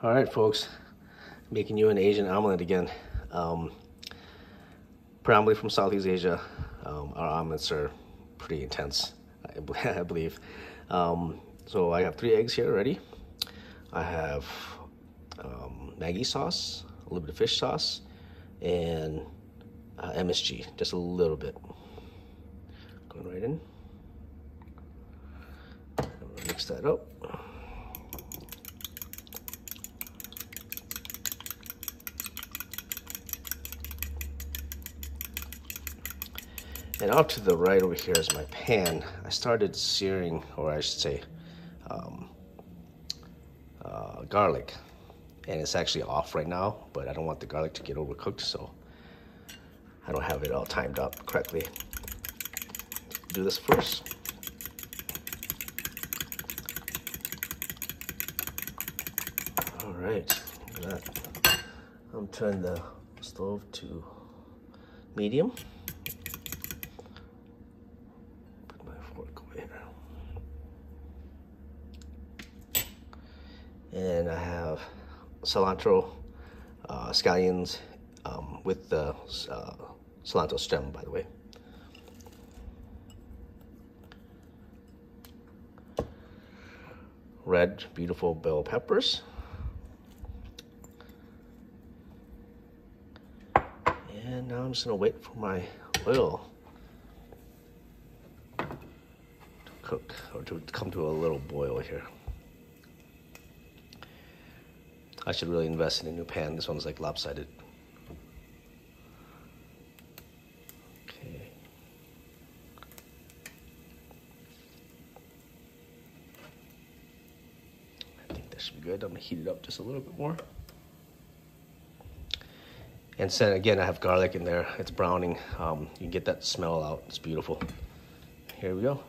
All right, folks, making you an Asian omelet again. Predominantly from Southeast Asia. Our omelets are pretty intense, I believe. So I have 3 eggs here ready. I have Maggi sauce, a little bit of fish sauce, and MSG, just a little bit. Going right in. Mix that up. And off to the right over here is my pan. I started searing, or I should say, garlic. And it's actually off right now, but I don't want the garlic to get overcooked, so I don't have it all timed up correctly. Do this first. All right, look at that. I'm turning the stove to medium. Put my fork over here. And I have cilantro, scallions, with the cilantro stem, by the way. Red, beautiful bell peppers. And now I'm just gonna wait for my oil to cook, or to come to a little boil here. I should really invest in a new pan. This one's like lopsided. Okay. I think that should be good. I'm gonna heat it up just a little bit more. And then again, I have garlic in there. It's browning. You can get that smell out. It's beautiful. Here we go.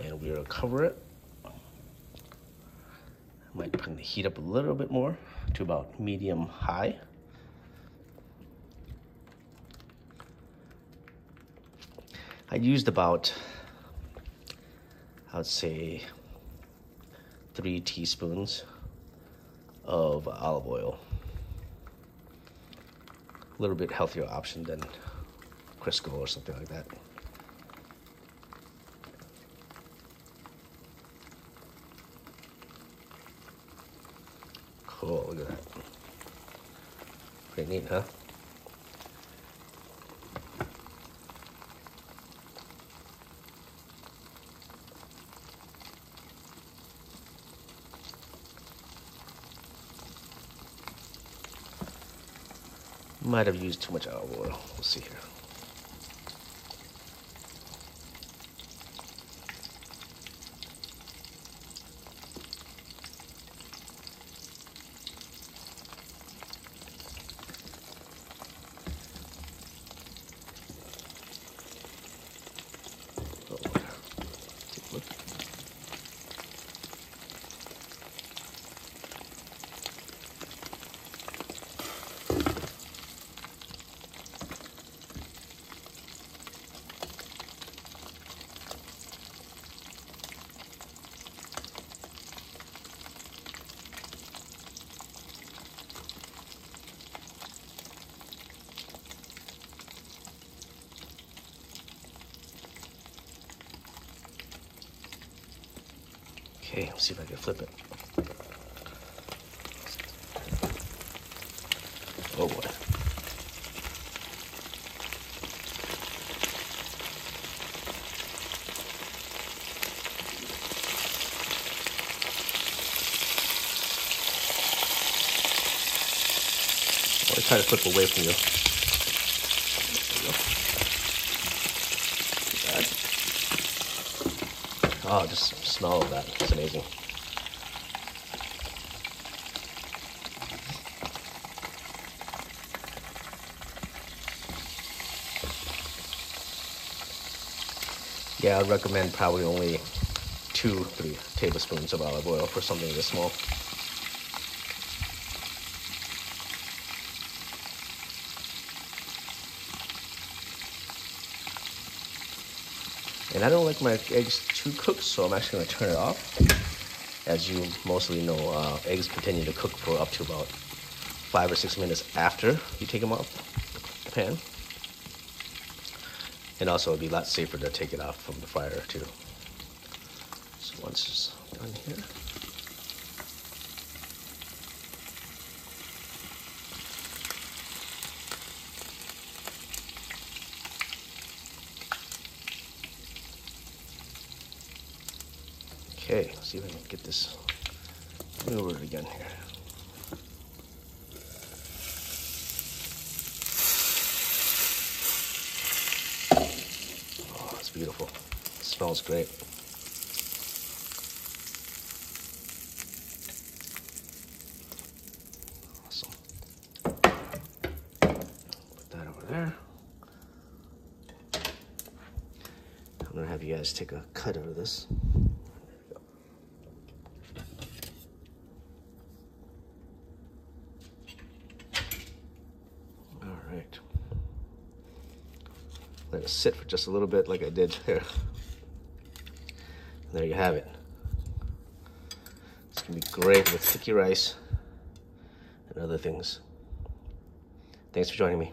And we're gonna cover it. I might put the heat up a little bit more to about medium high. I used about, I would say, 3 teaspoons of olive oil. A little bit healthier option than Crisco or something like that. Cool, look at that. Pretty neat, huh? Might have used too much olive oil. We'll see here. Okay, let's see if I can flip it. Oh boy. I'll try to flip away from you. There we go. Oh, just smell of that. It's amazing. Yeah, I'd recommend probably only 2-3 tablespoons of olive oil for something this small. And I don't like my eggs too cooked, so I'm actually gonna turn it off. As you mostly know, eggs continue to cook for up to about 5 or 6 minutes after you take them off the pan. And also it'd be a lot safer to take it off from the fire too. So once it's done here. Okay, let's see if I can get this over it again here. Oh, it's beautiful. It smells great. Awesome. Put that over there. I'm gonna have you guys take a cut of this. Alright. Let it sit for just a little bit like I did there. There you have it. It's gonna be great with sticky rice and other things. Thanks for joining me.